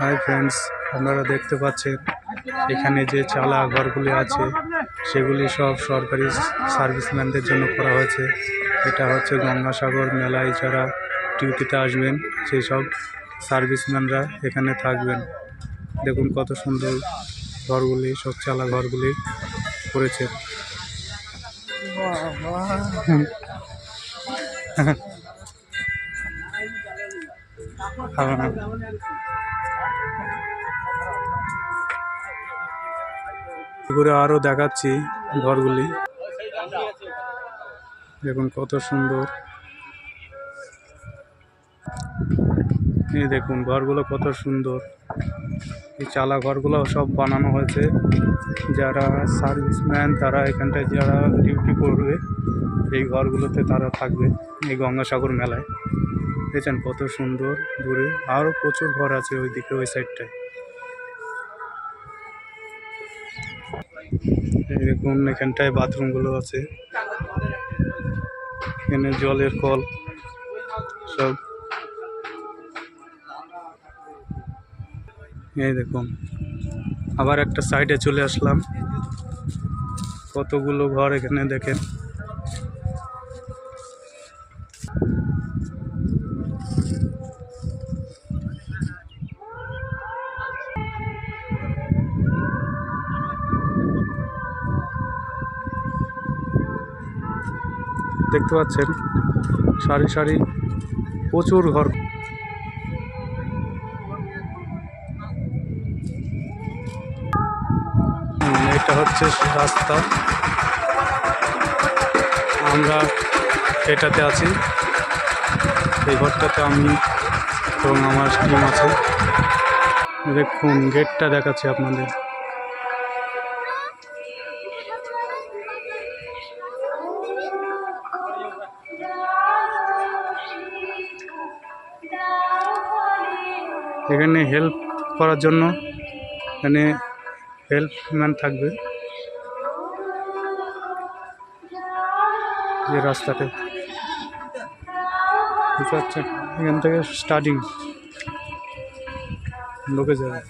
Hi friends, আপনারা দেখতে পাচ্ছেন এখানে যে চালা ঘরগুলি আছে সেগুলি সব সরকারি সার্ভিসম্যানদের জন্য করা হয়েছে। এটা হচ্ছে গঙ্গাসাগর মেলায় যারা ডিউটিতে আসবেন সেই সব সার্ভিসম্যানরা এখানে থাকবেন। দেখুন কত সুন্দর ঘরগুলি, সব চালা ঘরগুলি করেছে। ঘুরে আরো দেখাচ্ছি ঘরগুলি, দেখুন কত সুন্দর। এই দেখুন ঘরগুলো কত সুন্দর। এই চালা ঘরগুলো সব বানানো হয়েছে যারা সার্ভিসম্যান তারা এখানটায় যারা ডিউটি করবে এই ঘরগুলোতে তারা থাকবে এই গঙ্গাসাগর মেলায়। দেখছেন কত সুন্দর। দূরে আরও প্রচুর ঘর আছে ওইদিকে, ওই সাইডটায়। এই দেখুন এখানটায় বাথরুমগুলো আছে, এখানে জলের কল সব। এই দেখুন আবার একটা সাইডে চলে আসলাম, কতগুলো ঘর এখানে দেখেন। দেখতে পাচ্ছেন সারি সারি প্রচুর ঘর। এটা হচ্ছে রাস্তা, আমরা এটাতে আছি, এই ঘরটাতে আমি এবং আমার টিম আছে। দেখুন গেটটা দেখাচ্ছি আপনাদের। এখানে হেল্প করার জন্য এখানে হেল্পম্যান থাকবে। যে রাস্তাটা বুঝতে পারছেন, এখান থেকে স্টার্টিং ঢুকে যাবে।